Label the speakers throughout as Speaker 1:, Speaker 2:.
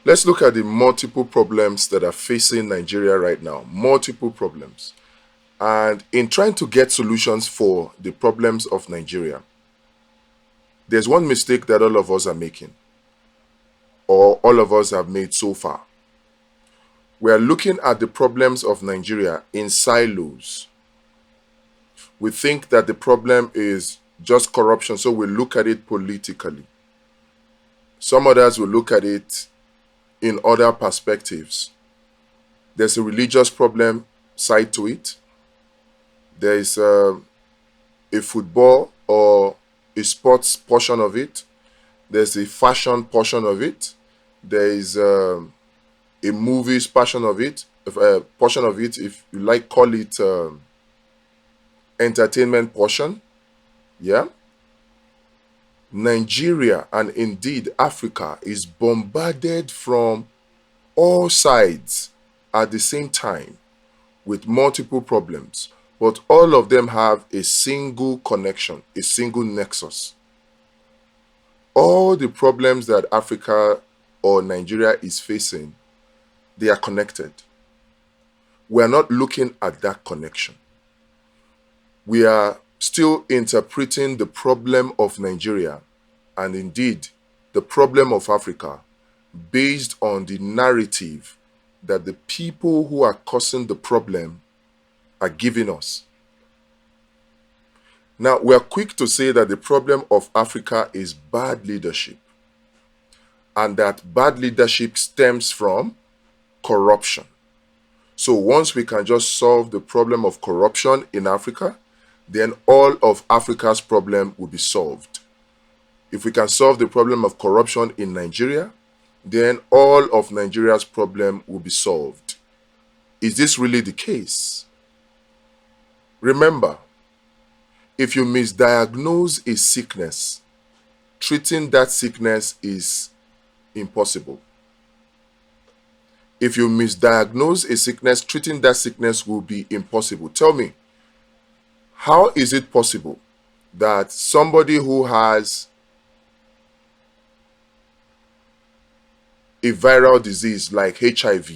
Speaker 1: Let's look at the multiple problems that are facing Nigeria right now. Multiple problems. And in trying to get solutions for the problems of Nigeria, there's one mistake that all of us are making, or all of us have made so far. We are looking at the problems of Nigeria in silos. We think that the problem is just corruption, so we look at it politically. Some others will look at it in other perspectives. There's a religious problem side to it. There is a football or a sports portion of it. There's a fashion portion of it. There is a movies portion of it. If you like, call it entertainment portion. Yeah. Nigeria and indeed Africa is bombarded from all sides at the same time with multiple problems, but all of them have a single connection, a single nexus. All the problems that Africa or Nigeria is facing, they are connected. We are not looking at that connection. We are still interpreting the problem of Nigeria and indeed the problem of Africa based on the narrative that the people who are causing the problem are giving us. Now, we are quick to say that the problem of Africa is bad leadership, and that bad leadership stems from corruption. So once we can just solve the problem of corruption in Africa, then all of Africa's problem will be solved. If we can solve the problem of corruption in Nigeria, then all of Nigeria's problem will be solved. Is this really the case? Remember, if you misdiagnose a sickness, treating that sickness is impossible. If you misdiagnose a sickness, treating that sickness will be impossible. Tell me, how is it possible that somebody who has a viral disease like HIV,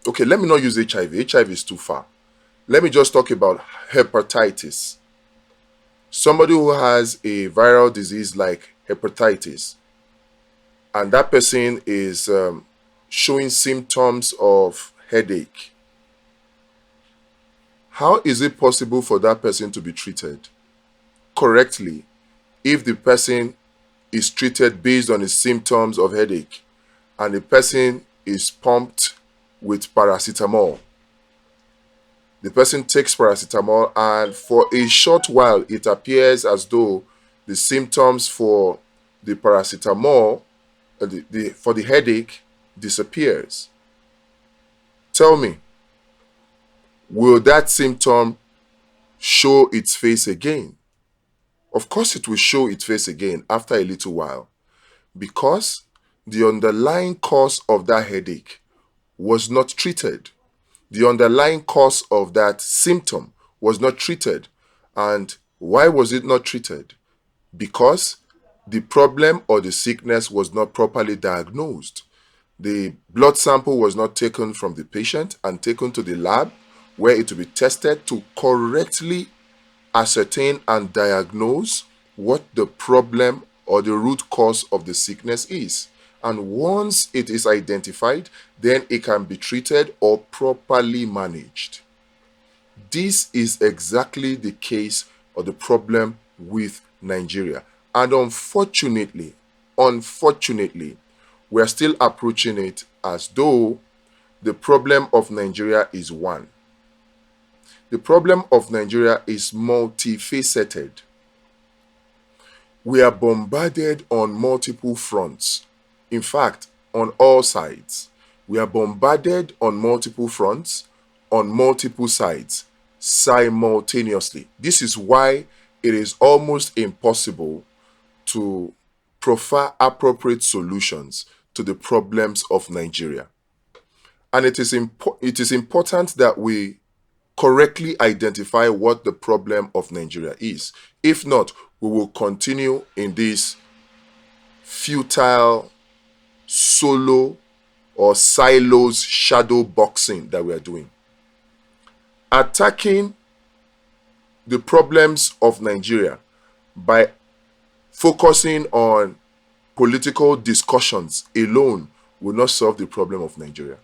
Speaker 1: okay, let me not use HIV. HIV is too far. Let me just talk about hepatitis. Somebody who has a viral disease like hepatitis, and that person is showing symptoms of headache. How is it possible for that person to be treated correctly if the person is treated based on the symptoms of headache and the person is pumped with paracetamol? The person takes paracetamol and for a short while it appears as though the symptoms for the paracetamol, for the headache, disappears. Tell me, will that symptom show its face again? Of course it will show its face again after a little while, because the underlying cause of that headache was not treated. The underlying cause of that symptom was not treated. And why was it not treated? Because the problem or the sickness was not properly diagnosed. The blood sample was not taken from the patient and taken to the lab where it will be tested to correctly ascertain and diagnose what the problem or the root cause of the sickness is. And once it is identified, then it can be treated or properly managed. This is exactly the case or the problem with Nigeria. And unfortunately, we are still approaching it as though the problem of Nigeria is one. The problem of Nigeria is multifaceted. We are bombarded on multiple fronts. In fact, on all sides. We are bombarded on multiple fronts, on multiple sides, simultaneously. This is why it is almost impossible to proffer appropriate solutions to the problems of Nigeria. And it is important that we correctly identify what the problem of Nigeria is. If not, we will continue in this futile solo or silos shadow boxing that we are doing. Attacking the problems of Nigeria by focusing on political discussions alone will not solve the problem of Nigeria.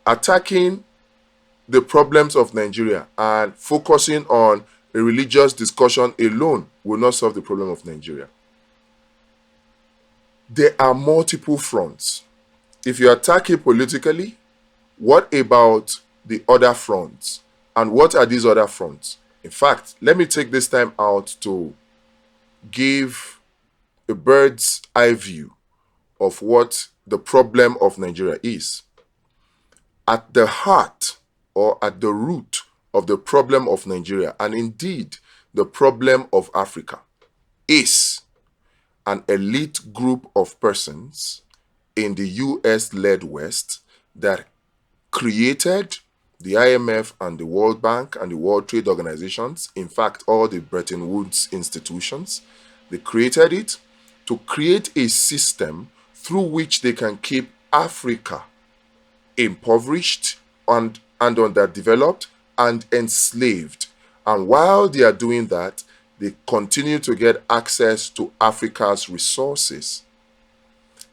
Speaker 1: Attacking the problems of Nigeria and focusing on a religious discussion alone will not solve the problem of Nigeria. There are multiple fronts. If you attack it politically, what about the other fronts? And what are these other fronts? In fact, let me take this time out to give a bird's eye view of what the problem of Nigeria is. At the heart or at the root of the problem of Nigeria, and indeed the problem of Africa, is an elite group of persons in the US-led West that created the IMF and the World Bank and the World Trade Organizations, in fact, all the Bretton Woods institutions. They created it to create a system through which they can keep Africa impoverished and underdeveloped and enslaved. And while they are doing that, they continue to get access to Africa's resources.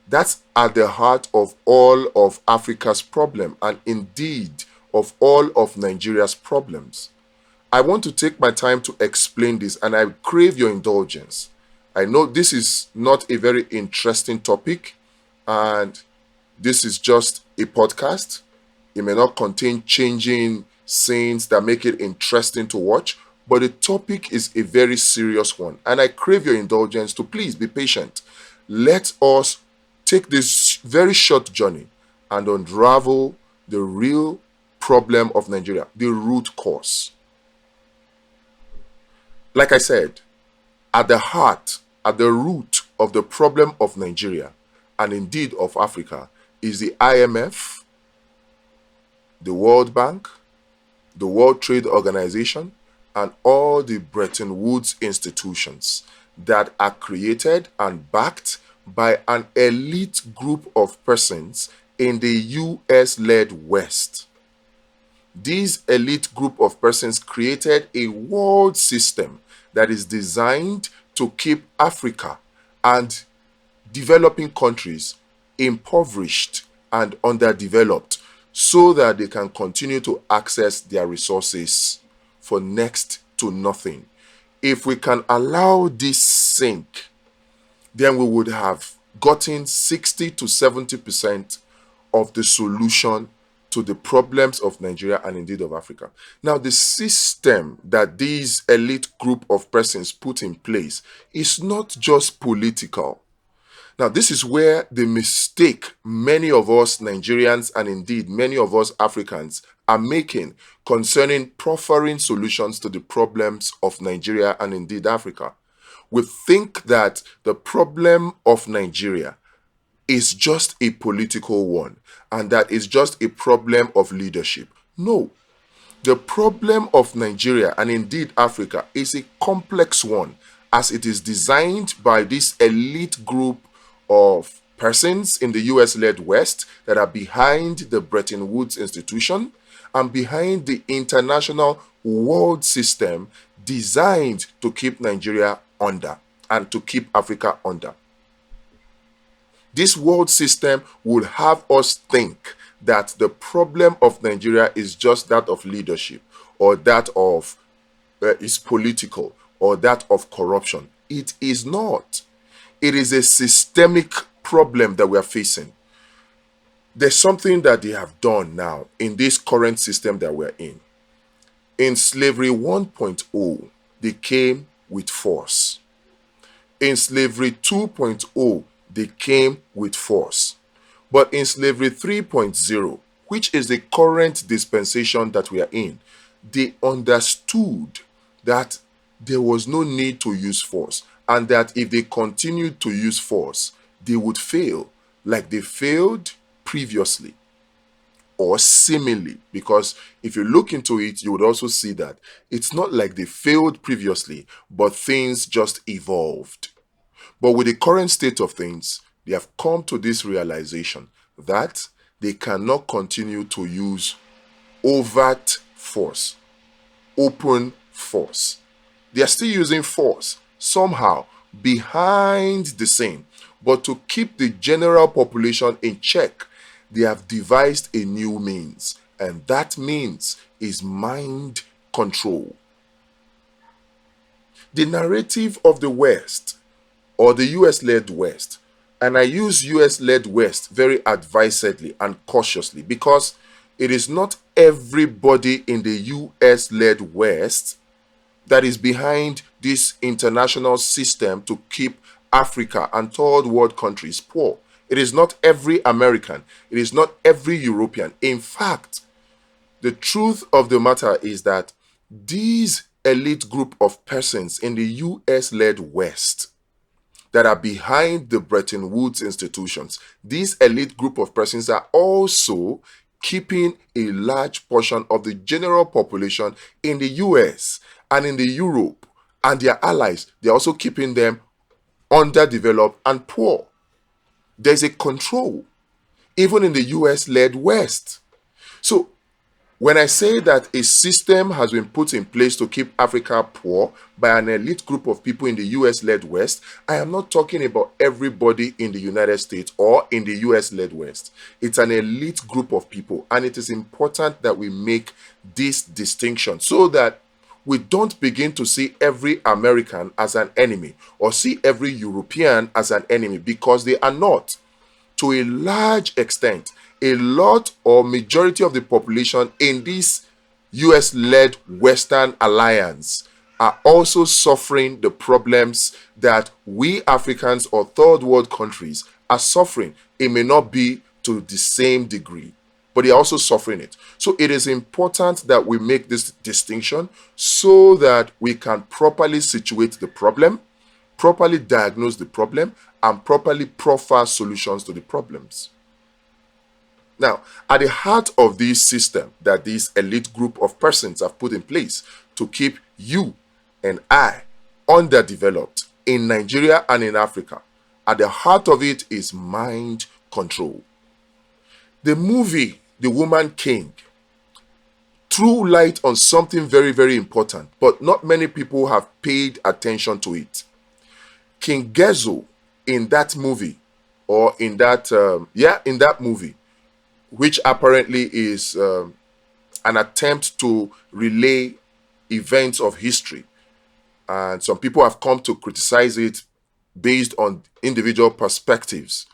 Speaker 1: That's at the heart of all of Africa's problem and indeed of all of Nigeria's problems. I want to take my time to explain this and I crave your indulgence. I know this is not a very interesting topic and this is just a podcast. It may not contain changing scenes that make it interesting to watch, but the topic is a very serious one and I crave your indulgence to please be patient. Let us take this very short journey and unravel the real problem of Nigeria, the root cause. Like I said, at the heart, at the root of the problem of Nigeria, and indeed of Africa, is the IMF, the World Bank, the World Trade Organization, and all the Bretton Woods institutions that are created and backed by an elite group of persons in the US-led West. These elite group of persons created a world system that is designed to keep Africa and developing countries impoverished and underdeveloped so that they can continue to access their resources for next to nothing. If we can allow this sink, then we would have gotten 60 to 70% of the solution to the problems of Nigeria and indeed of Africa. Now, the system that these elite group of persons put in place is not just political. Now, this is where the mistake many of us Nigerians and indeed many of us Africans are making concerning proffering solutions to the problems of Nigeria and indeed Africa. We think that the problem of Nigeria is just a political one and that is just a problem of leadership. No, the problem of Nigeria and indeed Africa is a complex one as it is designed by this elite group of persons in the US-led West that are behind the Bretton Woods institution and behind the international world system designed to keep Nigeria under and to keep Africa under. This world system will have us think that the problem of Nigeria is just that of leadership or that of is political or that of corruption. It is not. It is a systemic problem that we are facing. There's something that they have done now in this current system that we're in. In slavery 1.0, they came with force. In slavery 2.0, they came with force. But in slavery 3.0, which is the current dispensation that we are in, they understood that there was no need to use force and that if they continued to use force, they would fail like they failed previously or similarly. Because if you look into it, you would also see that it's not like they failed previously, but things just evolved. But with the current state of things, They have come to this realization that they cannot continue to use overt force, open force. They are still using force somehow behind the scene. But to keep the general population in check, they have devised a new means. And that means is mind control. The narrative of the West, or the US-led West, and I use US-led West very advisedly and cautiously because it is not everybody in the US-led West that is behind this international system to keep Africa and third world countries poor. It is not every American. It is not every European. In fact, the truth of the matter is that these elite group of persons in the US-led West that are behind the Bretton Woods institutions, these elite group of persons are also keeping a large portion of the general population in the US and in the Europe and their allies. They're also keeping them underdeveloped and poor. There's a control, even in the US-led West. So when I say that a system has been put in place to keep Africa poor by an elite group of people in the US-led West, I am not talking about everybody in the United States or in the US-led West. It's an elite group of people, and it is important that we make this distinction so that we don't begin to see every American as an enemy or see every European as an enemy, because they are not. To a large extent, a lot or majority of the population in this US-led Western alliance are also suffering the problems that we Africans or third world countries are suffering. It may not be to the same degree, but they are also suffering it. So it is important that we make this distinction so that we can properly situate the problem, properly diagnose the problem, and properly proffer solutions to the problems. Now, at the heart of this system that this elite group of persons have put in place to keep you and I underdeveloped in Nigeria and in Africa, at the heart of it is mind control. The movie, The Woman King, threw light on something very, very important, but not many people have paid attention to it. King Gezo in that movie, or in that, in that movie, which apparently is an attempt to relay events of history. And some people have come to criticize it based on individual perspectives.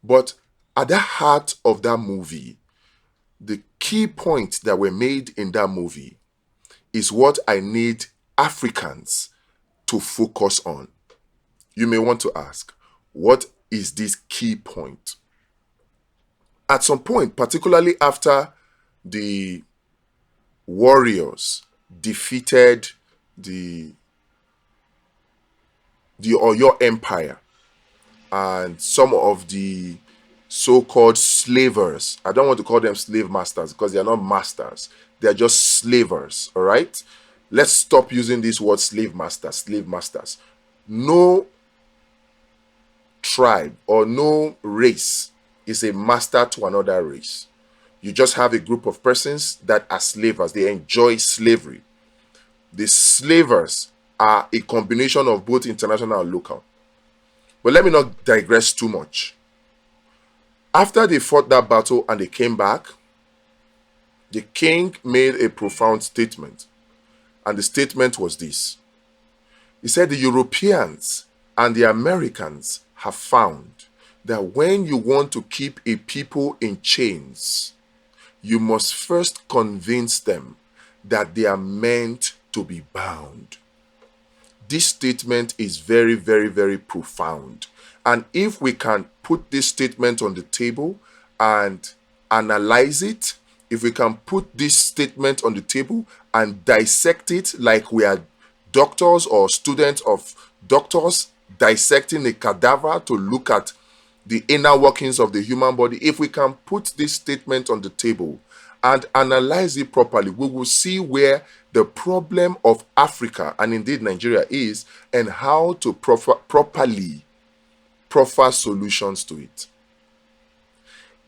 Speaker 1: But at the heart of that movie, the key points that were made in that movie is what I need Africans to focus on. You may want to ask, what is this key point? At some point, particularly after the warriors defeated the Oyo Empire and some of the so-called slavers, I don't want to call them slave masters because they are not masters, they are just slavers, all right? Let's stop using this word slave masters. No tribe or no race is a master to another race. You just have a group of persons that are slavers. They enjoy slavery. The slavers are a combination of both international and local. But let me not digress too much. After they fought that battle and they came back, the king made a profound statement. And the statement was this. He said the Europeans and the Americans have found that when you want to keep a people in chains, you must first convince them that they are meant to be bound. This statement is very, very, very profound. And if we can put this statement on the table and analyze it, if we can put this statement on the table and dissect it like we are doctors or students of doctors dissecting a cadaver to look at the inner workings of the human body, if we can put this statement on the table and analyze it properly, we will see where the problem of Africa and indeed Nigeria is and how to properly proffer solutions to it.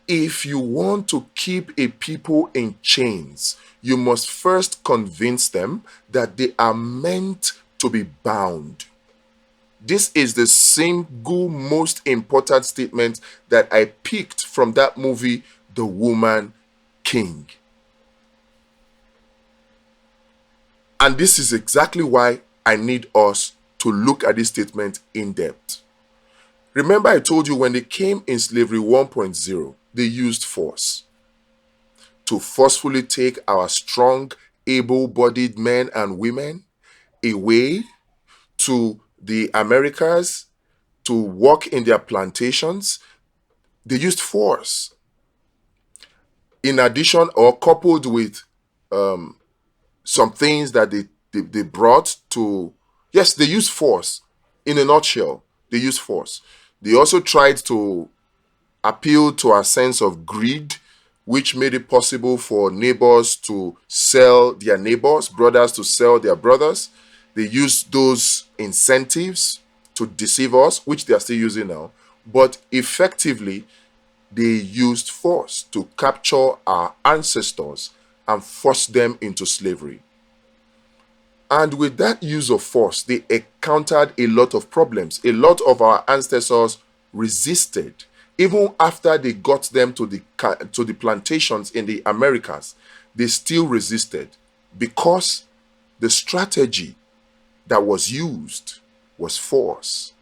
Speaker 1: If you want to keep a people in chains, you must first convince them that they are meant to be bound. This is the single most important statement that I picked from that movie, The Woman King. And this is exactly why I need us to look at this statement in depth. Remember, I told you when they came in slavery 1.0, they used force to forcefully take our strong, able-bodied men and women away to the Americas to work in their plantations. They used force. In addition, or coupled with some things that they brought to, yes, they used force. In a nutshell, they used force. They also tried to appeal to a sense of greed, which made it possible for neighbors to sell their neighbors, brothers to sell their brothers. They used those incentives to deceive us, which they are still using now. But effectively, they used force to capture our ancestors and force them into slavery. And with that use of force, they encountered a lot of problems. A lot of our ancestors resisted. Even after they got them to the plantations in the Americas, they still resisted because the strategy that was used was force.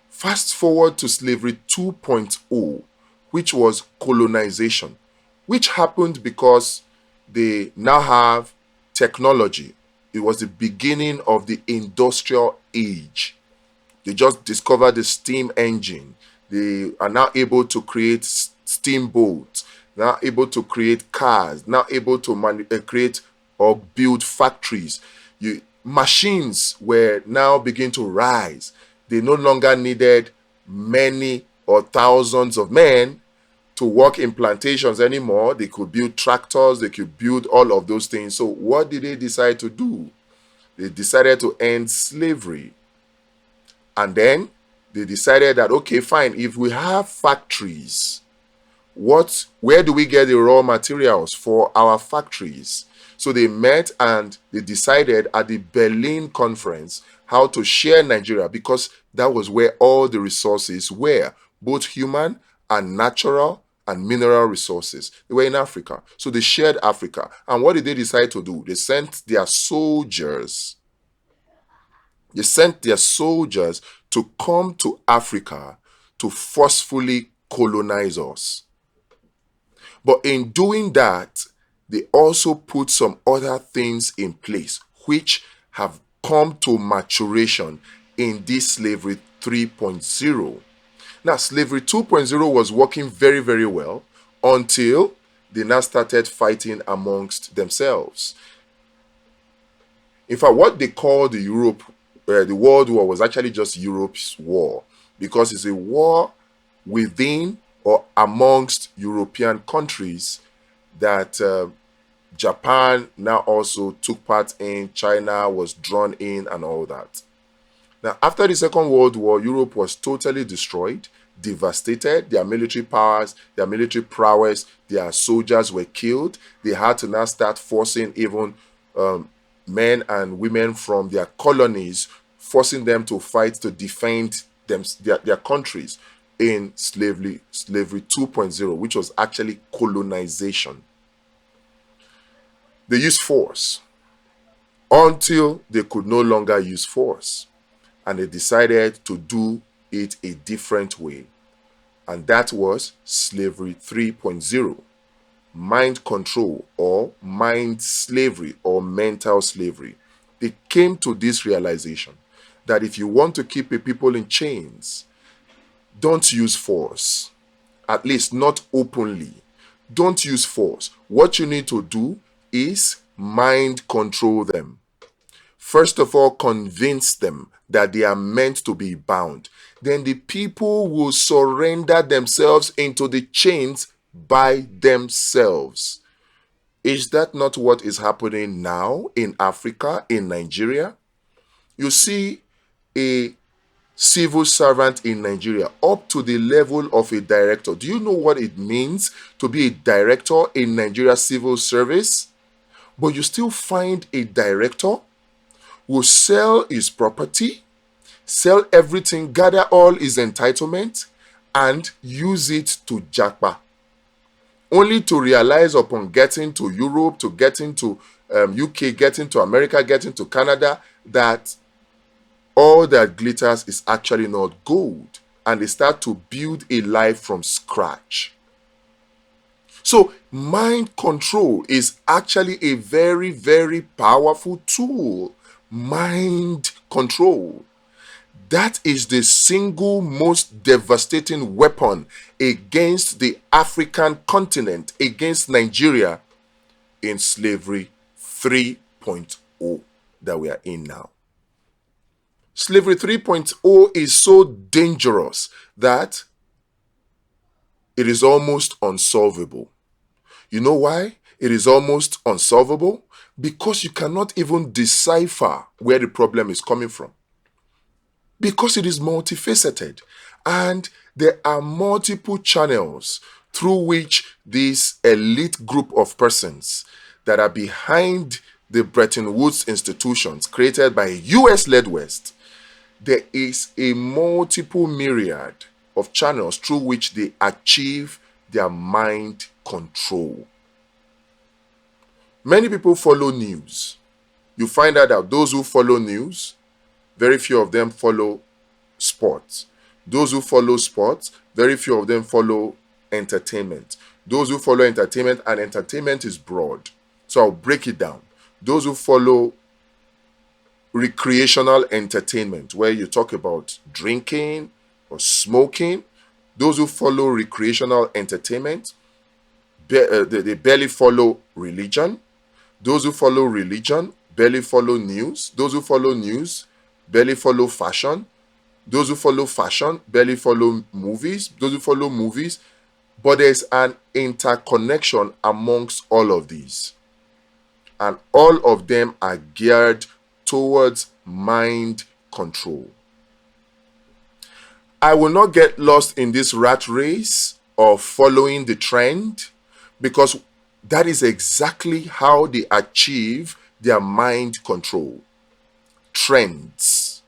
Speaker 1: Fast forward to slavery 2.0, which was colonization, which happened because they now have technology. It was the beginning of the industrial age. They just discovered the steam engine. They are now able to create steamboats, now able to create cars, now able to create or build factories. Machines were now beginning to rise. They no longer needed many or thousands of men to work in plantations anymore. They could build tractors, they could build all of those things. So what did they decide to do? They decided to end slavery. And then they decided that, okay, fine, if we have factories, where do we get the raw materials for our factories? So they met and they decided at the Berlin conference how to share Nigeria, because that was where all the resources were, both human and natural and mineral resources. They were in Africa. So they shared Africa. And what did they decide to do? They sent their soldiers. They sent their soldiers to come to Africa to forcefully colonize us. But in doing that, they also put some other things in place which have come to maturation in this slavery 3.0. Now, slavery 2.0 was working very, very well until they now started fighting amongst themselves. In fact, what they call the World War was actually just Europe's war, because it's a war within or amongst European countries that Japan now also took part in, China was drawn in, and all that. Now, after the Second World War, Europe was totally destroyed, devastated. Their military powers, their military prowess, their soldiers were killed. They had to now start forcing even men and women from their colonies, forcing them to fight to defend their countries in slavery 2.0, which was actually colonization. They used force until they could no longer use force, and they decided to do it a different way, and that was slavery 3.0. Mind control, or mind slavery, or mental slavery. They came to this realization that if you want to keep a people in chains, don't use force, at least not openly. Don't use force. What you need to do is mind control them. First of all, convince them that they are meant to be bound. Then the people will surrender themselves into the chains by themselves. Is that not what is happening now in Africa, in Nigeria? You see a civil servant in Nigeria up to the level of a director. Do you know what it means to be a director in Nigeria civil service? But you still find a director who sell his property, sell everything, gather all his entitlement, and use it to japa. Only to realize upon getting to Europe, to getting to UK, getting to America, getting to Canada, that all that glitters is actually not gold. And they start to build a life from scratch. So mind control is actually a very, very powerful tool. Mind control. That is the single most devastating weapon against the African continent, against Nigeria in slavery 3.0 that we are in now. Slavery 3.0 is so dangerous that it is almost unsolvable. You know why it is almost unsolvable? Because you cannot even decipher where the problem is coming from. Because it is multifaceted and there are multiple channels through which this elite group of persons that are behind the Bretton Woods institutions created by US-led West, there is a multiple myriad of channels through which they achieve their mind control. Many people follow news. You find out that those who follow news, very few of them follow sports. Those who follow sports, very few of them follow entertainment. Those who follow entertainment, and entertainment is broad. So I'll break it down. Those who follow recreational entertainment, where you talk about drinking or smoking, those who follow recreational entertainment, they barely follow religion. Those who follow religion barely follow news. Those who follow news barely follow fashion. Those who follow fashion barely follow movies. Those who follow movies. But there's an interconnection amongst all of these. And all of them are geared towards mind control. I will not get lost in this rat race of following the trend, because that is exactly how they achieve their mind control. Trends.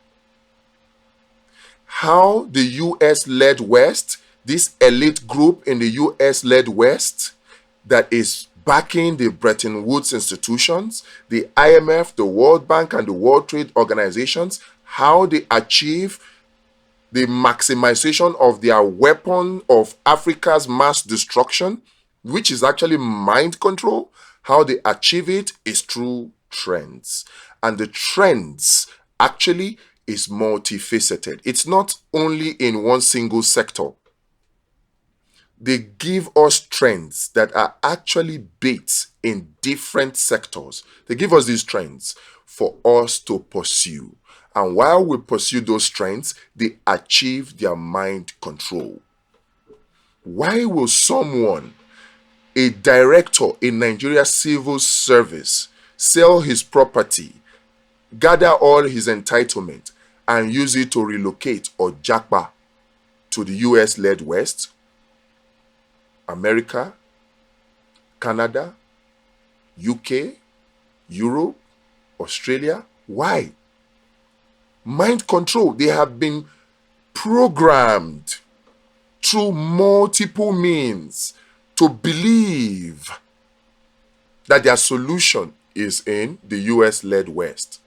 Speaker 1: How the US-led West, this elite group in the US-led West that is backing the Bretton Woods institutions, the IMF, the World Bank, and the World Trade Organizations, how they achieve the maximization of their weapon of Africa's mass destruction, which is actually mind control. How they achieve it is through trends. And the trends actually is multifaceted. It's not only in one single sector. They give us trends that are actually baked in different sectors. They give us these trends for us to pursue. And while we pursue those trends, they achieve their mind control. Why will someone, a director in Nigeria civil service, sell his property, gather all his entitlement, and use it to relocate or japa to the US-led West, America, Canada, UK, Europe, Australia? Why? Mind control. They have been programmed through multiple means to believe that their solution is in the US-led West.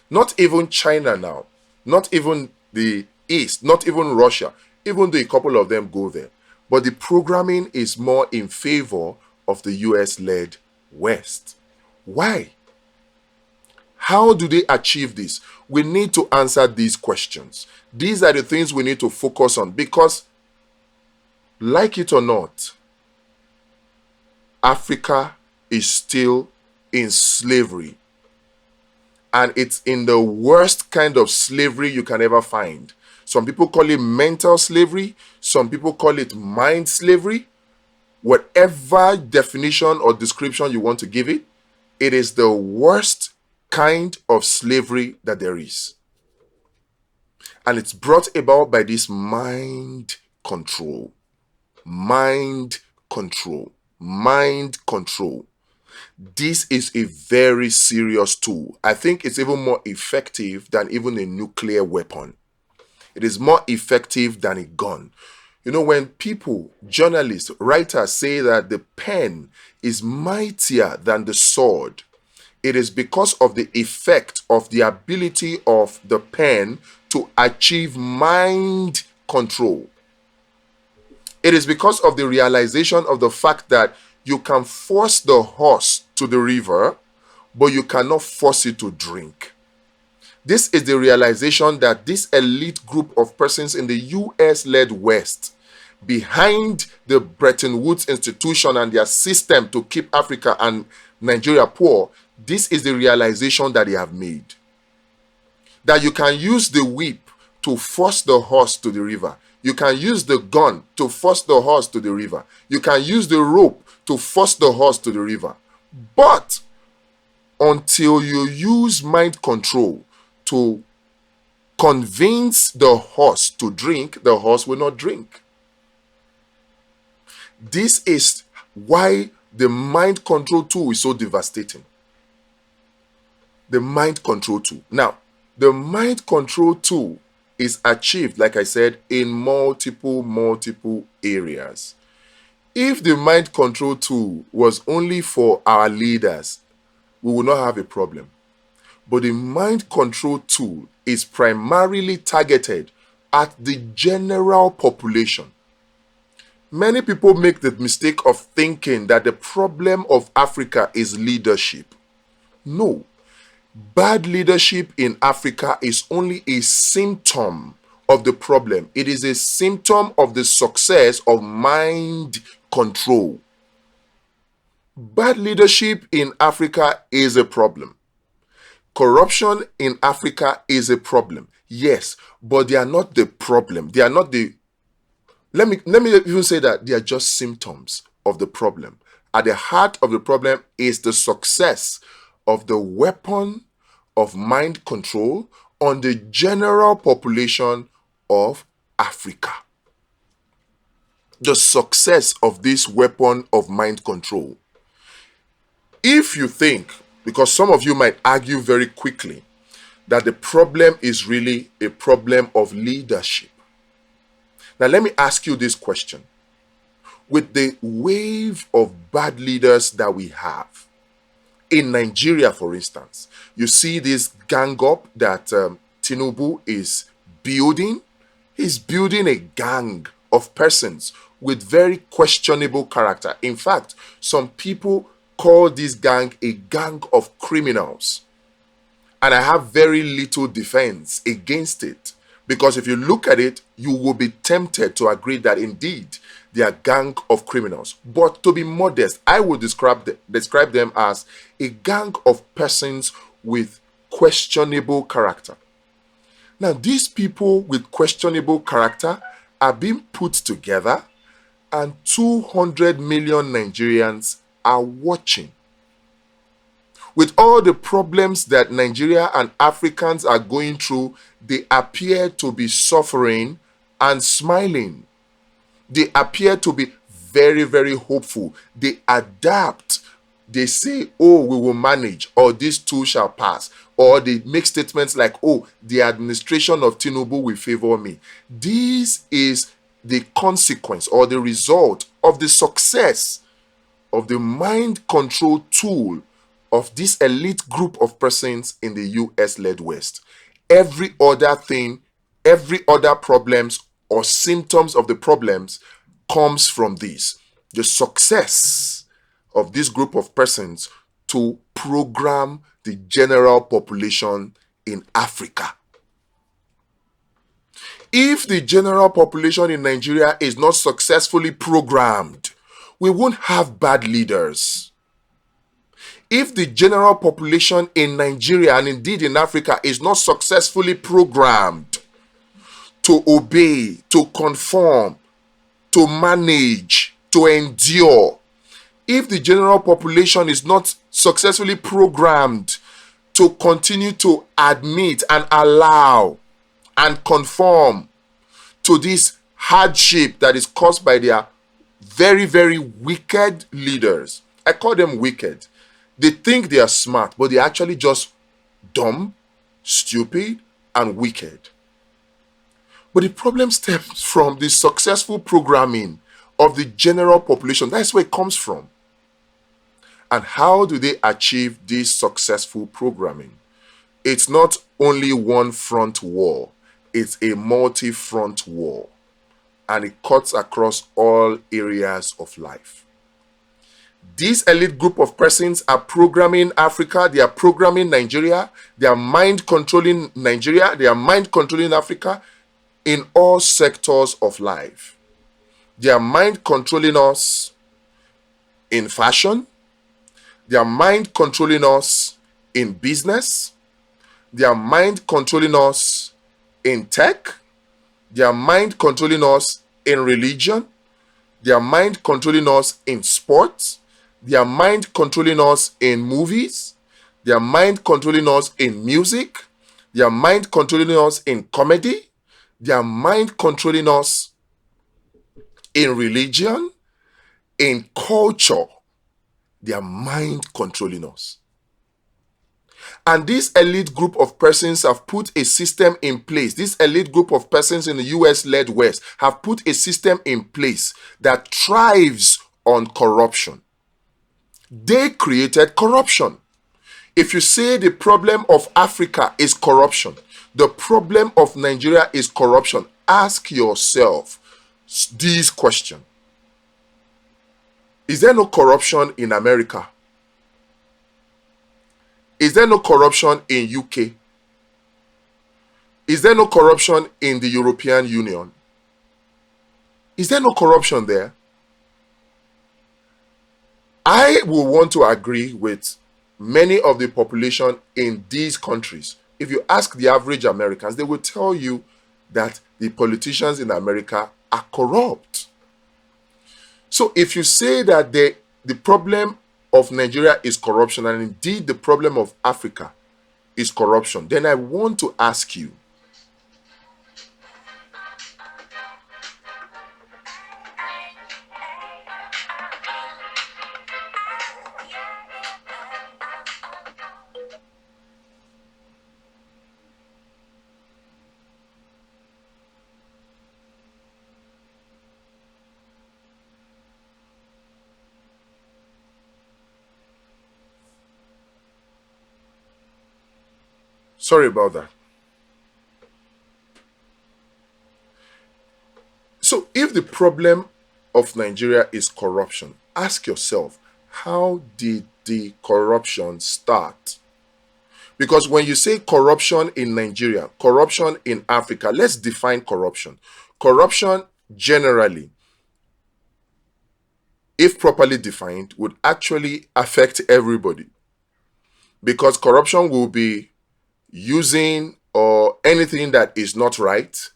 Speaker 1: Not even China now, not even the East, not even Russia, even though a couple of them go there. But the programming is more in favor of the US-led West. Why? How do they achieve this? We need to answer these questions. These are the things we need to focus on, because, like it or not, Africa is still in slavery. And it's in the worst kind of slavery you can ever find. Some people call it mental slavery. Some people call it mind slavery. Whatever definition or description you want to give it, it is the worst kind of slavery that there is. And it's brought about by this mind control. Mind control. Mind control. This is a very serious tool. I think it's even more effective than even a nuclear weapon. It is more effective than a gun. You know, when people, journalists, writers say that the pen is mightier than the sword, it is because of the effect of the ability of the pen to achieve mind control. It is because of the realization of the fact that you can force the horse to the river, but you cannot force it to drink. This is the realization that this elite group of persons in the US-led West, behind the Bretton Woods institution and their system to keep Africa and Nigeria poor, this is the realization that they have made. That you can use the whip to force the horse to the river. You can use the gun to force the horse to the river. You can use the rope to force the horse to the river. But until you use mind control to convince the horse to drink, the horse will not drink. This is why the mind control tool is so devastating. The mind control tool. Now, the mind control tool is achieved, like I said, in multiple areas. If the mind control tool was only for our leaders, we would not have a problem. But the mind control tool is primarily targeted at the general population. Many people make the mistake of thinking that the problem of Africa is leadership. No. Bad leadership in Africa is only a symptom of the problem. It is a symptom of the success of mind control. Bad leadership in Africa is a problem. Corruption in Africa is a problem. Yes, but they are not the problem. They are not the... Let me even say that they are just symptoms of the problem. At the heart of the problem is the success of the weapon of mind control on the general population of Africa. The success of this weapon of mind control. If you think, because some of you might argue very quickly, that the problem is really a problem of leadership. Now let me ask you this question. With the wave of bad leaders that we have, in Nigeria, for instance, you see this gang up that Tinubu is building. He's building a gang of persons with very questionable character. In fact, some people call this gang a gang of criminals. And I have very little defense against it. Because if you look at it, you will be tempted to agree that indeed they are a gang of criminals. But to be modest, I would describe them as a gang of persons with questionable character. Now, these people with questionable character are being put together, and 200 million Nigerians are watching. With all the problems that Nigeria and Africans are going through, they appear to be suffering and smiling. They appear to be very, very hopeful. They adapt. They say, oh, we will manage, or this too shall pass. Or they make statements like, oh, the administration of Tinubu will favor me. This is the consequence or the result of the success of the mind control tool of this elite group of persons in the US-led West. Every other thing, every other problems or symptoms of the problems comes from this. The success of this group of persons to program the general population in Africa. If the general population in Nigeria is not successfully programmed, we won't have bad leaders. If the general population in Nigeria and indeed in Africa is not successfully programmed to obey, to conform, to manage, to endure, if the general population is not successfully programmed to continue to admit and allow and conform to this hardship that is caused by their very, very wicked leaders. I call them wicked. They think they are smart, but they're actually just dumb, stupid, and wicked. But the problem stems from the successful programming of the general population. That's where it comes from. And how do they achieve this successful programming? It's not only one front war, it's a multi-front war. And it cuts across all areas of life. This elite group of persons are programming Africa, they are programming Nigeria, they are mind controlling Nigeria, they are mind controlling Africa in all sectors of life. They are mind controlling us in fashion, they are mind controlling us in business, they are mind controlling us in tech, they are mind controlling us in religion, they are mind controlling us in sports, they are mind controlling us in movies, they are mind controlling us in music, they are mind controlling us in comedy, they are mind controlling us in religion, in culture. They are mind controlling us. And this elite group of persons have put a system in place. This elite group of persons in the US-led West have put a system in place that thrives on corruption. They created corruption. If you say the problem of Africa is corruption, the problem of Nigeria is corruption, ask yourself this question. Is there no corruption in America? Is there no corruption in UK? Is there no corruption in the European Union? Is there no corruption there? I will want to agree with many of the population in these countries. If you ask the average Americans, they will tell you that the politicians in America are corrupt. So if you say that the problem of Nigeria is corruption, and indeed the problem of Africa is corruption, then I want to ask you, sorry about that. So if the problem of Nigeria is corruption, ask yourself, how did the corruption start? Because when you say corruption in Nigeria, corruption in Africa, let's define corruption. Corruption generally, if properly defined, would actually affect everybody. Because corruption will be using or anything that is not right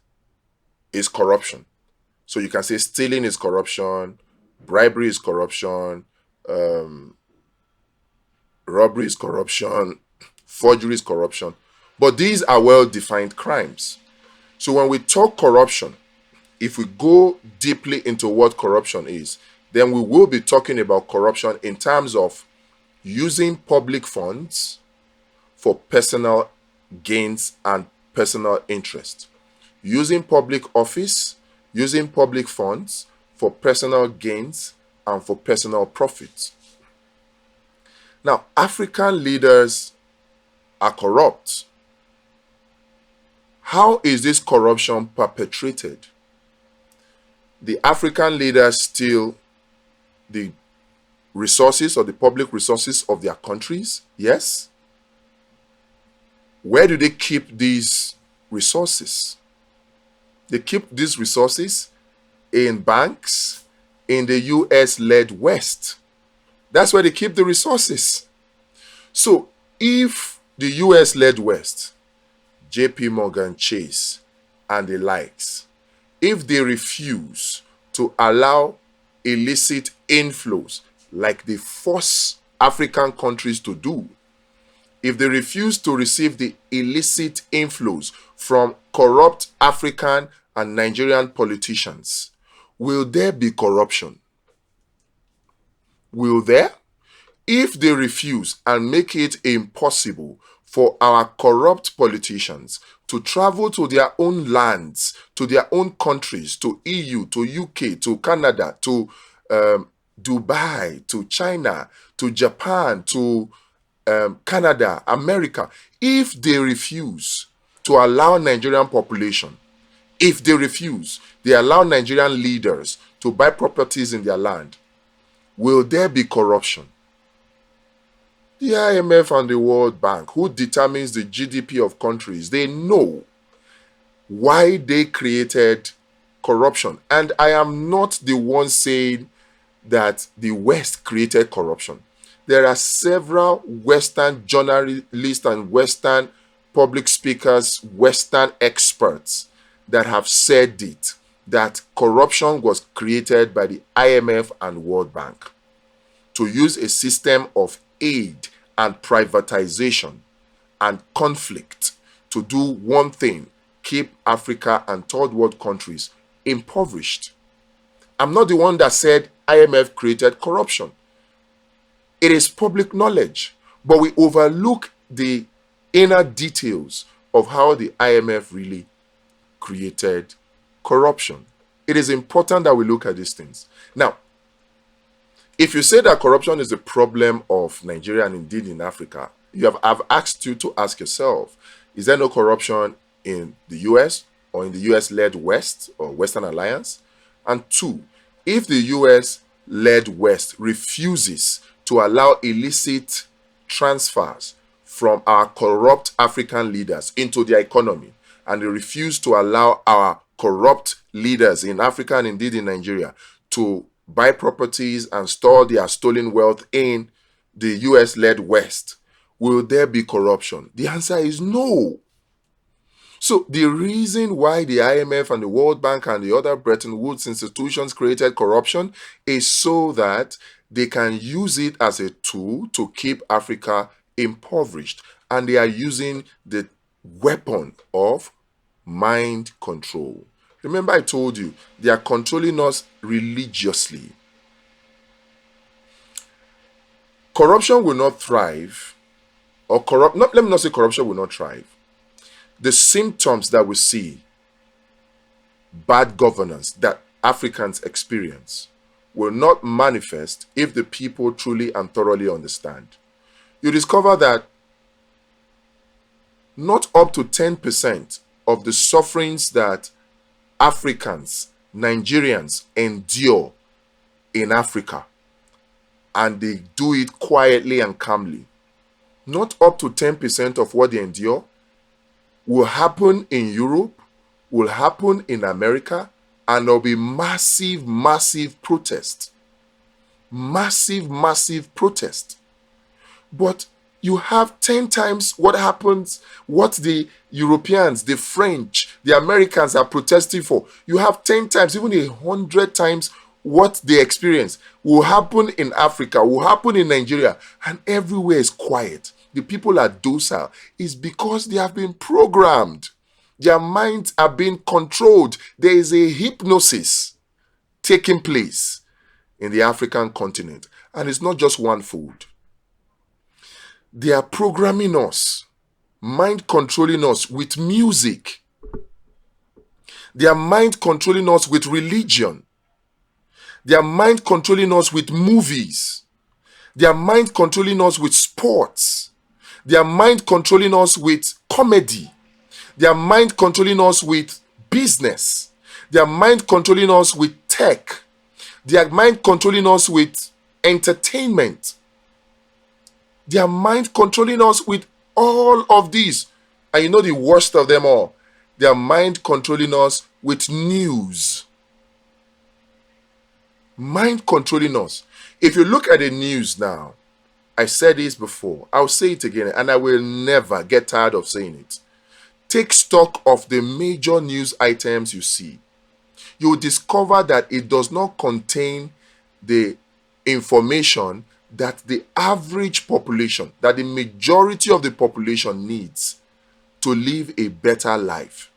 Speaker 1: is corruption. So you can say stealing is corruption, bribery is corruption, robbery is corruption, forgery is corruption. But these are well-defined crimes. So when we talk corruption, if we go deeply into what corruption is, then we will be talking about corruption in terms of using public funds for personal gains and personal interest. Using public office, using public funds for personal gains and for personal profits. Now, African leaders are corrupt. How is this corruption perpetrated? The African leaders steal the resources or the public resources of their countries, yes. Where do they keep these resources? They keep these resources in banks in the US-led West. That's where they keep the resources. So if the US-led West, JP Morgan Chase and the likes, if they refuse to allow illicit inflows like they force African countries to do, if they refuse to receive the illicit inflows from corrupt African and Nigerian politicians, will there be corruption? Will there? If they refuse and make it impossible for our corrupt politicians to travel to their own lands, to their own countries, to EU, to UK, to Canada, to Dubai, to China, to Japan, to Canada, America, if they refuse to allow Nigerian population, if they refuse, they allow Nigerian leaders to buy properties in their land, will there be corruption? The IMF and the World Bank, who determines the GDP of countries, they know why they created corruption. And I am not the one saying that the West created corruption. There are several Western journalists and Western public speakers, Western experts that have said it, that corruption was created by the IMF and World Bank to use a system of aid and privatization and conflict to do one thing: keep Africa and third world countries impoverished. I'm not the one that said IMF created corruption. It is public knowledge, but we overlook the inner details of how the IMF really created corruption. It is important that we look at these things. Now, if you say that corruption is a problem of Nigeria and indeed in Africa, I've asked you to ask yourself, is there no corruption in the US or in the US-led West or Western Alliance? And two, if the US-led West refuses to allow illicit transfers from our corrupt African leaders into their economy, and they refuse to allow our corrupt leaders in Africa and indeed in Nigeria to buy properties and store their stolen wealth in the US-led West, will there be corruption? The answer is no. So the reason why the IMF and the World Bank and the other Bretton Woods institutions created corruption is so that they can use it as a tool to keep Africa impoverished. And they are using the weapon of mind control. Remember, I told you, they are controlling us religiously. Corruption will not thrive, let me not say corruption will not thrive. The symptoms that we see, bad governance that Africans experience, will not manifest if the people truly and thoroughly understand. You discover that not up to 10% of the sufferings that Africans, Nigerians endure in Africa, and they do it quietly and calmly, not up to 10% of what they endure will happen in Europe, will happen in America, and there'll be massive, massive protest. Massive protest. But you have 10 times what the Europeans, the French, the Americans are protesting for. You have 10 times, even 100 times what they experience will happen in Africa, will happen in Nigeria, and everywhere is quiet. The people are docile. It's because they have been programmed. Their minds are being controlled. There is a hypnosis taking place in the African continent. And it's not just one food. They are programming us, mind controlling us with music. They are mind controlling us with religion. They are mind controlling us with movies. They are mind controlling us with sports. They are mind controlling us with comedy. They are mind controlling us with business. They are mind controlling us with tech. They are mind controlling us with entertainment. They are mind controlling us with all of these. And you know the worst of them all? They are mind controlling us with news. Mind controlling us. If you look at the news now, I said this before, I'll say it again, and I will never get tired of saying it. Take stock of the major news items you see. You will discover that it does not contain the information that the average population, that the majority of the population needs to live a better life.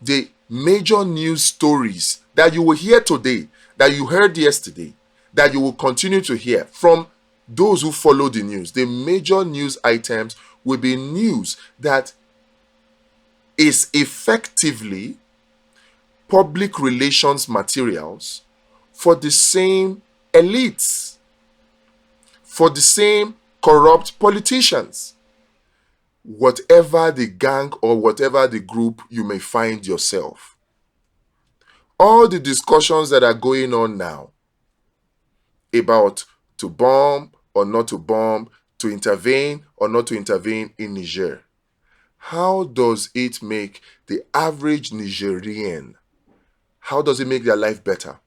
Speaker 1: The major news stories that you will hear today, that you heard yesterday, that you will continue to hear from those who follow the news, the major news items will be news that is effectively public relations materials for the same elites, for the same corrupt politicians, whatever the gang or whatever the group you may find yourself. All the discussions that are going on now about to bomb or not to bomb, to intervene or not to intervene in Niger, how does it make the average Nigerian, how does it make their life better?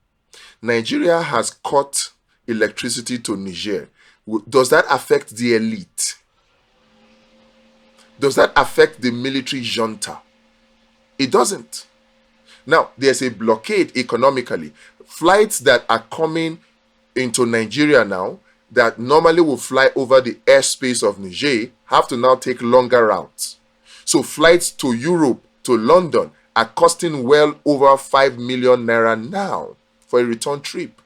Speaker 1: Nigeria has cut electricity to Niger. Does that affect the elite? Does that affect the military junta? It doesn't. Now, there's a blockade economically. Flights that are coming into Nigeria now that normally will fly over the airspace of Niger have to now take longer routes. So flights to Europe, to London, are costing well over 5 million naira now for a return trip.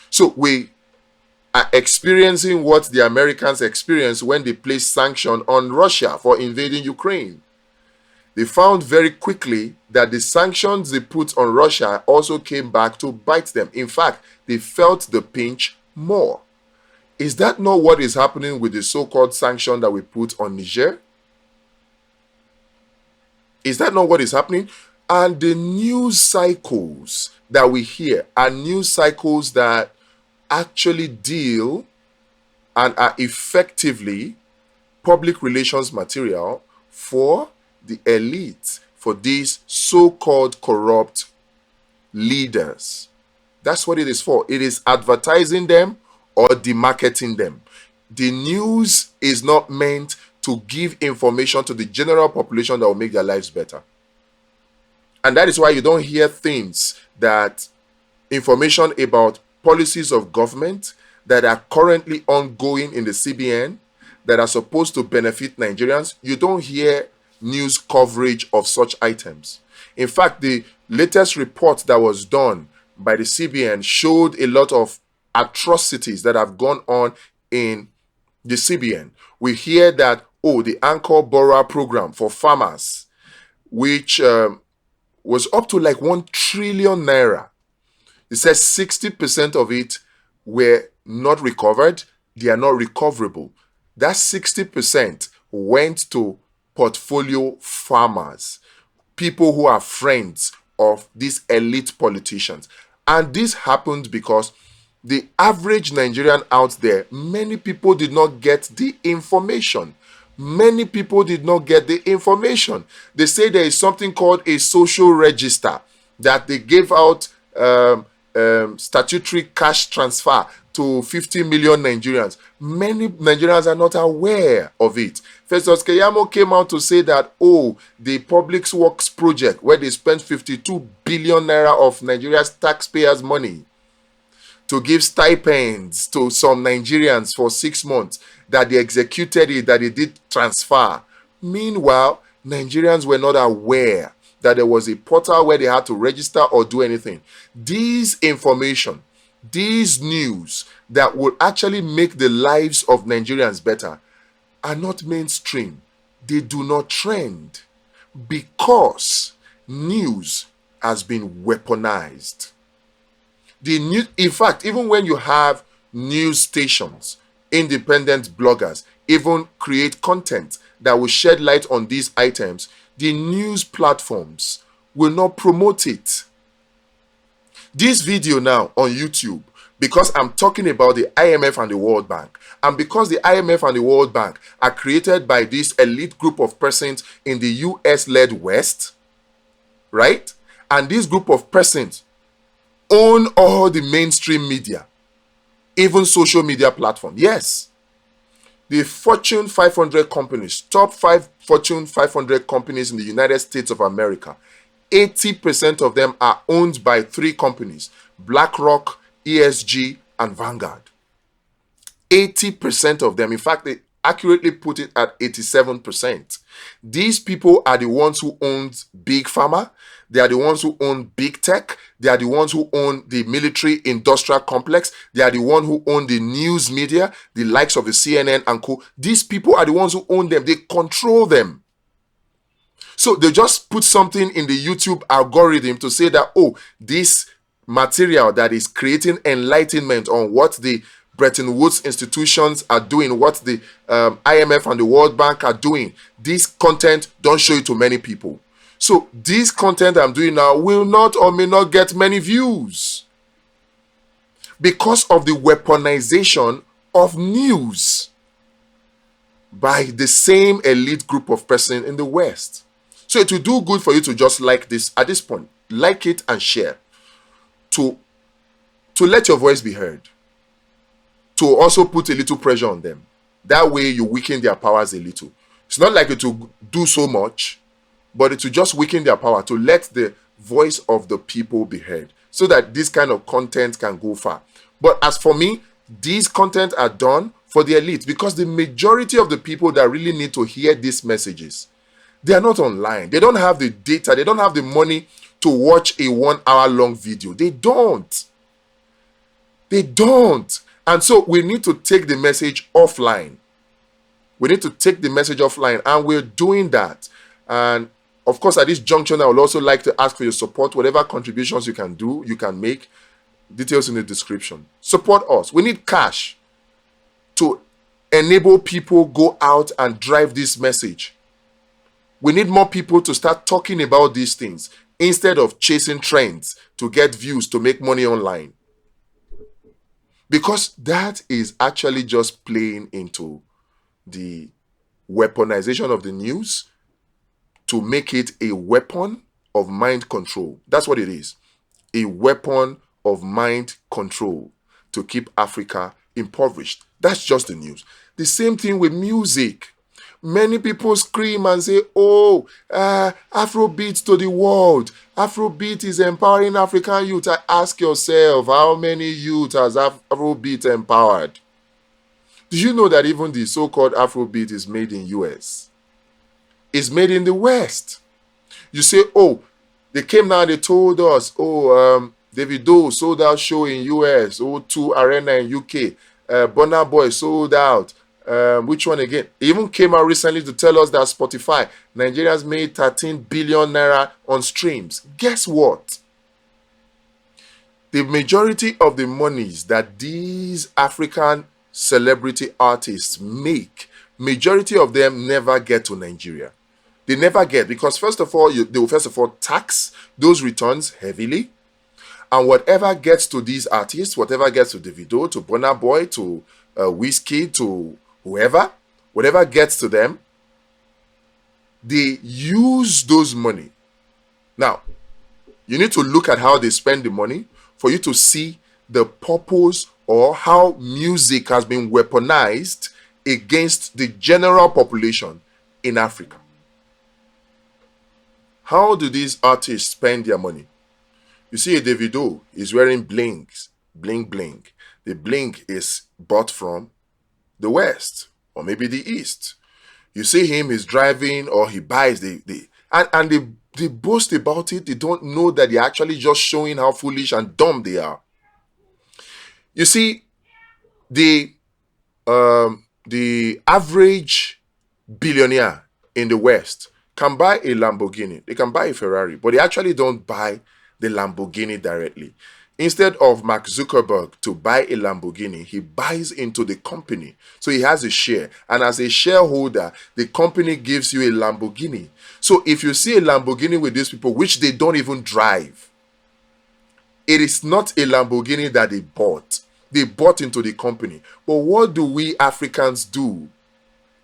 Speaker 1: So we are experiencing what the Americans experienced when they placed sanctions on Russia for invading Ukraine. They found very quickly that the sanctions they put on Russia also came back to bite them. In fact, they felt the pinch more. Is that not what is happening with the so-called sanction that we put on Niger? Is that not what is happening? And the news cycles that we hear are news cycles that actually deal and are effectively public relations material for the elite, for these so-called corrupt leaders. That's what it is for. It is advertising them or demarketing them. The news is not meant to give information to the general population that will make their lives better. And that is why you don't hear things that information about policies of government that are currently ongoing in the CBN that are supposed to benefit Nigerians. You don't hear news coverage of such items. In fact, the latest report that was done by the CBN showed a lot of atrocities that have gone on in the CBN. We hear that, the Anchor Borrower program for farmers, which was up to like 1 trillion naira. It says 60% of it were not recovered. They are not recoverable. That 60% went to portfolio farmers, people who are friends of these elite politicians. And this happened because the average Nigerian out there, many people did not get the information. Many people did not get the information. They say there is something called a social register that they gave out statutory cash transfer to 50 million Nigerians. Many Nigerians are not aware of it. Festus Keyamo came out to say that, the Public Works project, where they spent 52 billion naira of Nigeria's taxpayers' money to give stipends to some Nigerians for 6 months, that they executed it, that they did transfer. Meanwhile, Nigerians were not aware that there was a portal where they had to register or do anything. These information, these news that will actually make the lives of Nigerians better are not mainstream. They do not trend because news has been weaponized. In fact, even when you have news stations, independent bloggers even create content that will shed light on these items, the news platforms will not promote it. This video now on YouTube, because I'm talking about the IMF and the World Bank, and because the IMF and the World Bank are created by this elite group of persons in the US-led West, right? And this group of persons own all the mainstream media, even social media platforms. Yes, the Fortune 500 companies, top 5 Fortune 500 companies in the United States of America, 80% of them are owned by 3 companies: BlackRock, ESG, and Vanguard. 80% of them, in fact, they accurately put it at 87%. These people are the ones who own big pharma. They are the ones who own big tech. They are the ones who own the military industrial complex. They are the ones who own the news media, the likes of the CNN and co. These people are the ones who own them. They control them. So they just put something in the YouTube algorithm to say that, oh, this material that is creating enlightenment on what the Bretton Woods institutions are doing, what the IMF and the World Bank are doing, this content, don't show it to many people. So this content I'm doing now will not or may not get many views because of the weaponization of news by the same elite group of persons in the West. So it will do good for you to just like this at this point. Like it and share. To let your voice be heard. To also put a little pressure on them. That way you weaken their powers a little. It's not like it will do so much, but it will just weaken their power to let the voice of the people be heard. So that this kind of content can go far. But as for me, these content are done for the elite because the majority of the people that really need to hear these messages, they are not online. They don't have the data. They don't have the money to watch a 1 hour long video. They don't. They don't. And so we need to take the message offline. We need to take the message offline, and we're doing that. And of course, at this junction, I would also like to ask for your support. Whatever contributions you can do, you can make. Details in the description. Support us. We need cash to enable people go out and drive this message. We need more people to start talking about these things instead of chasing trends to get views, to make money online. Because that is actually just playing into the weaponization of the news to make it a weapon of mind control. That's what it is. A weapon of mind control to keep Africa impoverished. That's just the news. The same thing with music. Many people scream and say, oh, Afrobeat to the world. Afrobeat is empowering African youth. I ask yourself, how many youth has Afrobeat empowered? Do you know that even the so-called Afrobeat is made in US? It's made in the West. You say, oh, they came now, they told us, Davido sold out show in US, O2 Arena in UK, Burna Boy sold out. Which one again? It even came out recently to tell us that Spotify, Nigerians made 13 billion naira on streams. Guess what? The majority of the monies that these African celebrity artists make, majority of them never get to Nigeria. They never get, because first of all, they will first of all tax those returns heavily. And whatever gets to these artists, whatever gets to Davido, to Burna Boy, to Whiskey, to whoever, whatever gets to them, they use those money. Now, you need to look at how they spend the money for you to see the purpose or how music has been weaponized against the general population in Africa. How do these artists spend their money? You see, a Davido is wearing blings, bling bling. The bling is bought from the West or maybe the East. You see him, he's driving or he buys and they boast about it. They don't know that they're actually just showing how foolish and dumb they are. You see, the average billionaire in the West can buy a Lamborghini. They can buy a Ferrari, but they actually don't buy the Lamborghini directly. Instead of Mark Zuckerberg to buy a Lamborghini, he buys into the company. So he has a share. And as a shareholder, the company gives you a Lamborghini. So if you see a Lamborghini with these people, which they don't even drive, it is not a Lamborghini that they bought. They bought into the company. But what do we Africans do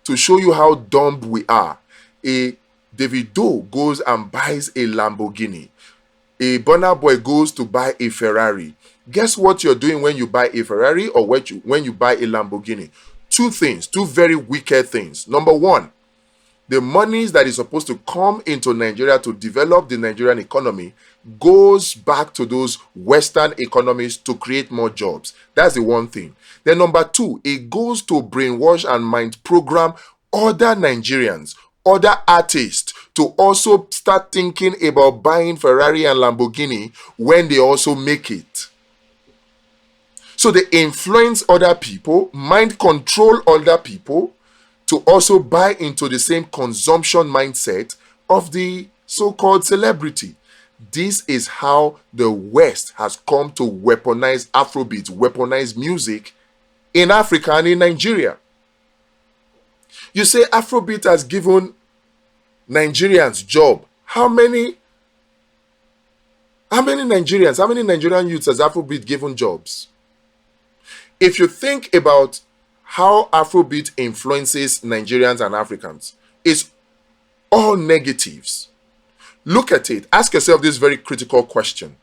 Speaker 1: to show you how dumb we are? A Davido goes and buys a Lamborghini. A Burna Boy goes to buy a Ferrari. Guess what you're doing when you buy a Ferrari or when you buy a Lamborghini? Two things, two very wicked things. Number one, The monies that is supposed to come into Nigeria to develop the Nigerian economy goes back to those Western economies to create more jobs. That's the one thing. Then number two, it goes to brainwash and mind program other Nigerians, other artists to also start thinking about buying Ferrari and Lamborghini when they also make it. So they influence other people, mind control other people to also buy into the same consumption mindset of the so-called celebrity. This is how the West has come to weaponize Afrobeat, weaponize music in Africa and in Nigeria. You say Afrobeat has given Nigerians job. How many Nigerian youths has Afrobeat given jobs? If you think about how Afrobeat influences Nigerians and Africans, it's all negatives. Look at it. Ask yourself this very critical question.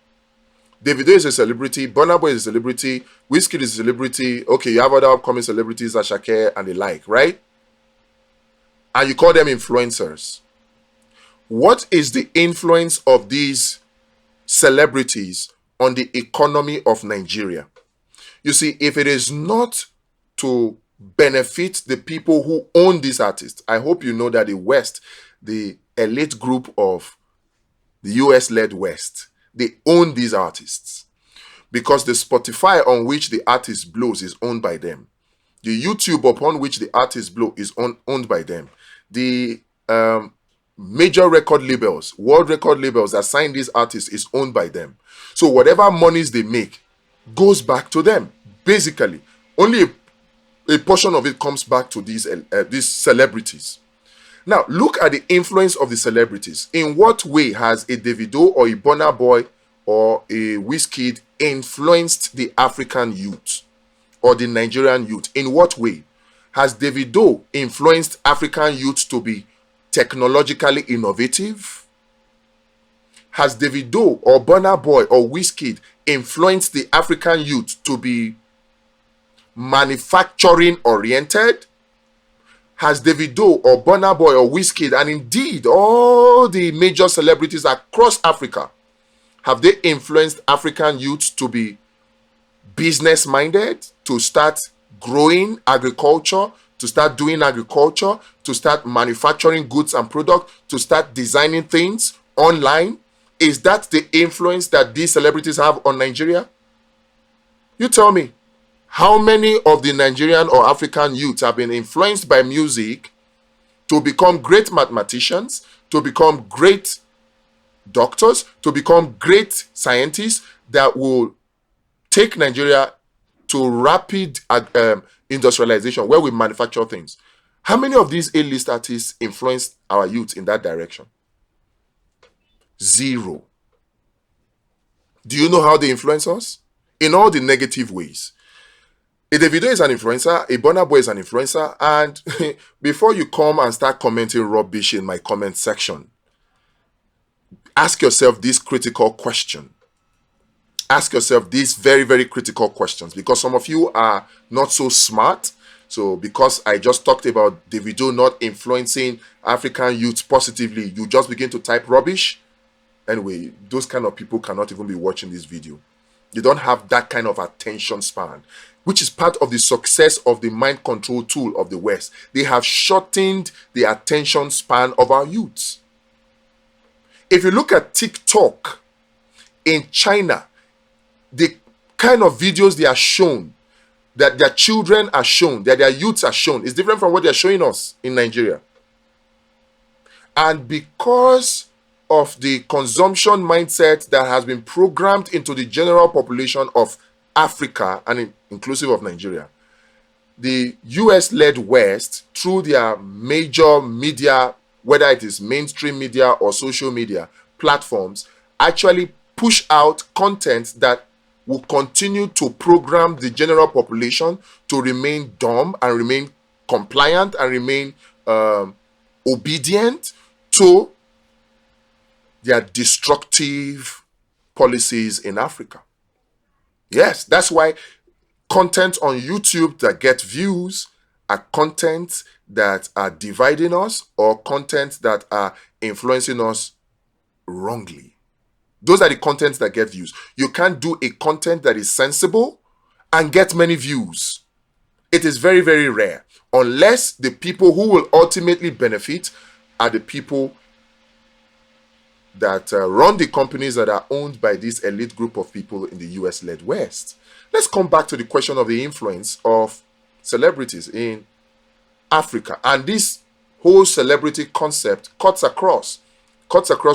Speaker 1: Davido is a celebrity, Burna Boy is a celebrity, Wizkid is a celebrity. Okay, you have other upcoming celebrities, Ashake and the like, right? And you call them influencers. What is the influence of these celebrities on the economy of Nigeria? You see, if it is not to benefit the people who own these artists, I hope you know that the West, the elite group of the US-led West, they own these artists because the Spotify on which the artist blows is owned by them. The YouTube upon which the artist blow is owned by them. The major record labels, world record labels that sign these artists is owned by them. So whatever monies they make goes back to them. Basically, only a portion of it comes back to these celebrities. Now, look at the influence of the celebrities. In what way has a Davido or a Burna Boy or a Wizkid influenced the African youth or the Nigerian youth? In what way has Davido influenced African youth to be technologically innovative? Has Davido or Burna Boy or Wizkid influenced the African youth to be manufacturing oriented? Has Davido or Burna Boy or Wizkid, and indeed all the major celebrities across Africa, have they influenced African youth to be business minded, to start growing agriculture, to start doing agriculture, to start manufacturing goods and products, to start designing things online? Is that the influence that these celebrities have on Nigeria? You tell me. How many of the Nigerian or African youths have been influenced by music to become great mathematicians, to become great doctors, to become great scientists that will take Nigeria to rapid industrialization where we manufacture things? How many of these A-list artists influenced our youth in that direction? Zero. Do you know how they influence us? In all the negative ways. A Davido is an influencer, a Burna Boy is an influencer, and before you come and start commenting rubbish in my comment section, ask yourself this critical question. Ask yourself these very, very critical questions, because some of you are not so smart. So because I just talked about Davido not influencing African youth positively, you just begin to type rubbish. Anyway, those kind of people cannot even be watching this video. You don't have that kind of attention span, which is part of the success of the mind control tool of the West. They have shortened the attention span of our youths. If you look at TikTok in China, the kind of videos they are shown, that their children are shown, that their youths are shown, is different from what they're showing us in Nigeria. And because of the consumption mindset that has been programmed into the general population of Africa and inclusive of Nigeria, the US-led West, through their major media, whether it is mainstream media or social media platforms, actually push out content that will continue to program the general population to remain dumb and remain compliant and remain obedient to their destructive policies in Africa. Yes, that's why content on YouTube that gets views are content that are dividing us or content that are influencing us wrongly. Those are the contents that get views. You can't do a content that is sensible and get many views. It is very, very rare, unless the people who will ultimately benefit are the people that run the companies that are owned by this elite group of people in the US-led West. Let's come back to the question of the influence of celebrities in Africa. And this whole celebrity concept cuts across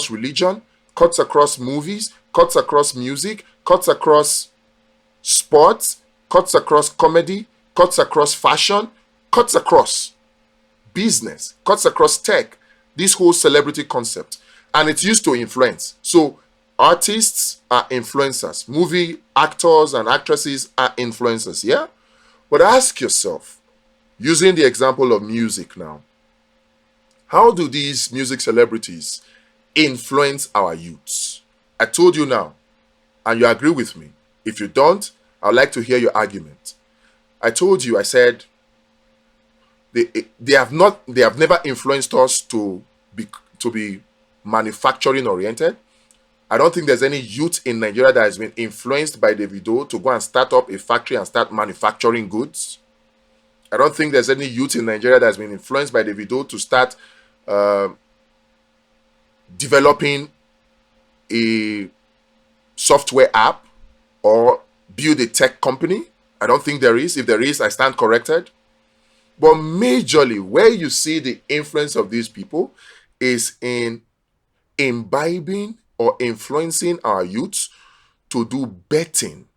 Speaker 1: religion, cuts across movies, cuts across music, cuts across sports, cuts across comedy, cuts across fashion, cuts across business, cuts across tech. This whole celebrity concept. And it's used to influence. So artists are influencers. Movie actors and actresses are influencers, yeah? But ask yourself, using the example of music now, how do these music celebrities influence our youths? I told you now, and you agree with me. If you don't, I'd like to hear your argument. I told you, I said, they have never influenced us to be manufacturing oriented. I don't think there's any youth in Nigeria that has been influenced by Davido to go and start up a factory and start manufacturing goods. I don't think there's any youth in Nigeria that has been influenced by Davido to start developing a software app or build a tech company. I don't think there is. If there is, I stand corrected. But majorly, where you see the influence of these people is in imbibing or influencing our youths to do betting.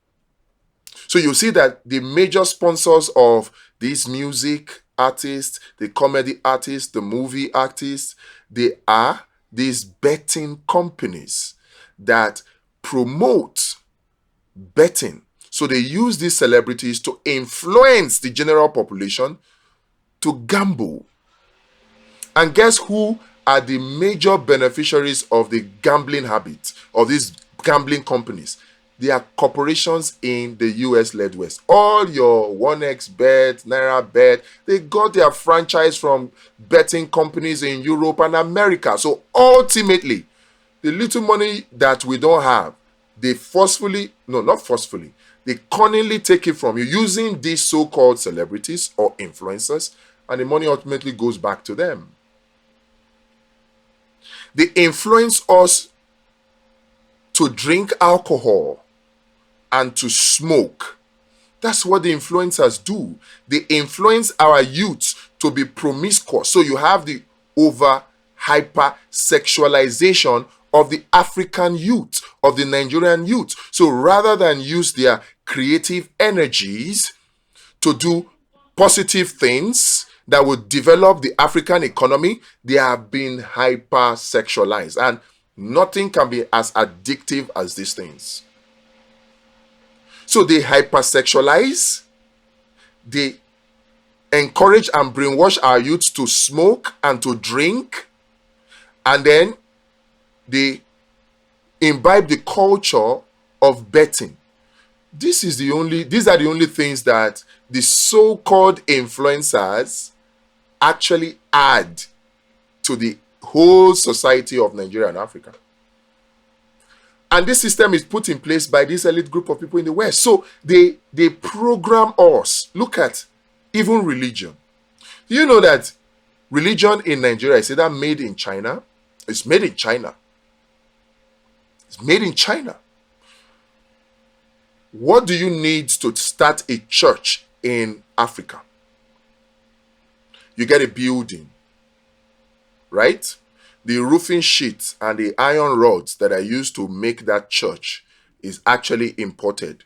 Speaker 1: So you see that the major sponsors of these music artists, the comedy artists, the movie artists, they are these betting companies that promote betting. So they use these celebrities to influence the general population to gamble. And guess who are the major beneficiaries of the gambling habit of these gambling companies? They are corporations in the US-led West. All your 1xBet, NairaBet, they got their franchise from betting companies in Europe and America. So ultimately, the little money that we don't have, they they cunningly take it from you using these so-called celebrities or influencers, and the money ultimately goes back to them. They influence us to drink alcohol and to smoke. That's what the influencers do. They influence our youth to be promiscuous. So you have the over hyper sexualization of the African youth, of the Nigerian youth. So rather than use their creative energies to do positive things that would develop the African economy, they have been hyper-sexualized. And nothing can be as addictive as these things. So they hyper-sexualize, they encourage and brainwash our youth to smoke and to drink, and then they imbibe the culture of betting. These are the only things that the so-called influencers actually add to the whole society of Nigeria and Africa. And this system is put in place by this elite group of people in the West. So they program us. Look at even religion. Do you know that religion in Nigeria is either made in China? It's made in China. It's made in China. What do you need to start a church in Africa? You get a building, right? The roofing sheets and the iron rods that are used to make that church is actually imported,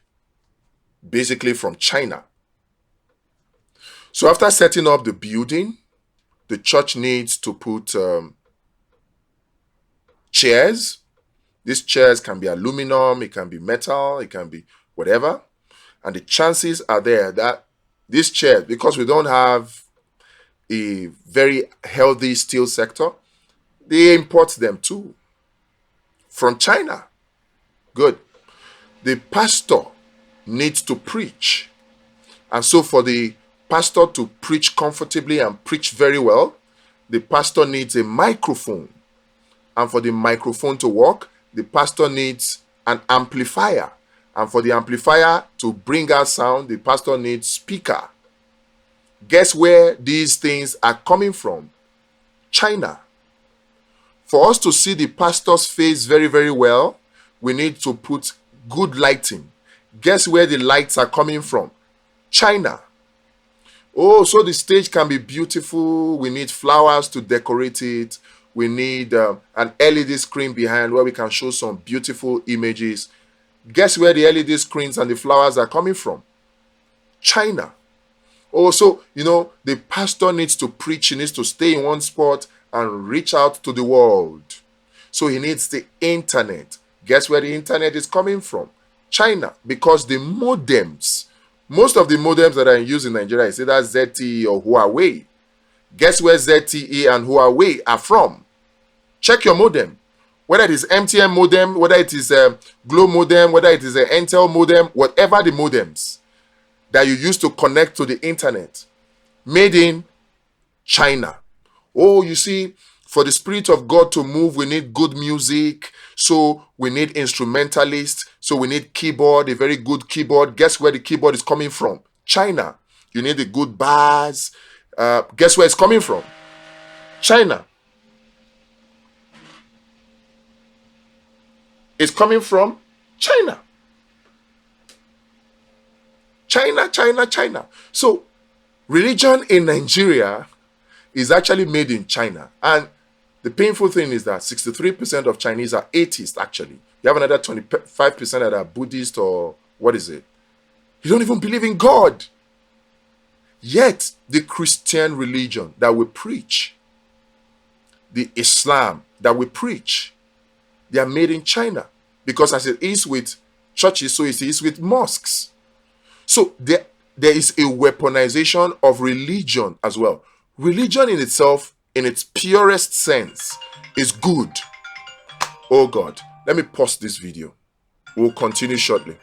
Speaker 1: basically from China. So after setting up the building, the church needs to put chairs. These chairs can be aluminum, it can be metal, it can be whatever. And the chances are there that these chairs, because we don't have a very healthy steel sector, they import them too from China. Good. The pastor needs to preach. And so for the pastor to preach comfortably and preach very well, the pastor needs a microphone. And for the microphone to work, the pastor needs an amplifier. And for the amplifier to bring out sound, the pastor needs speaker. Guess where these things are coming from? China. For us to see the pastor's face very, very well, we need to put good lighting. Guess where the lights are coming from? China. Oh, so the stage can be beautiful. We need flowers to decorate it. We need an LED screen behind where we can show some beautiful images. Guess where the LED screens and the flowers are coming from? China. Oh, so, the pastor needs to preach. He needs to stay in one spot and reach out to the world. So he needs the internet. Guess where the internet is coming from? China. Because the modems, most of the modems that are in use in Nigeria is either ZTE or Huawei. Guess where ZTE and Huawei are from? Check your modem. Whether it is MTN modem, whether it is a Glo modem, whether it is an Intel modem, whatever the modems that you use to connect to the internet, made in China. Oh, you see, for the Spirit of God to move, we need good music. So we need instrumentalists. So we need keyboard, a very good keyboard. Guess where the keyboard is coming from? China. You need a good bass. Guess where it's coming from? China. It's coming from China. China. So religion in Nigeria is actually made in China. And the painful thing is that 63% of Chinese are atheists, actually. You have another 25% that are Buddhist, or what is it? You don't even believe in God. Yet, the Christian religion that we preach, the Islam that we preach, they are made in China. Because as it is with churches, so it is with mosques. So there is a weaponization of religion as well. Religion in itself, in its purest sense, is good. Oh God, let me pause this video. We'll continue shortly.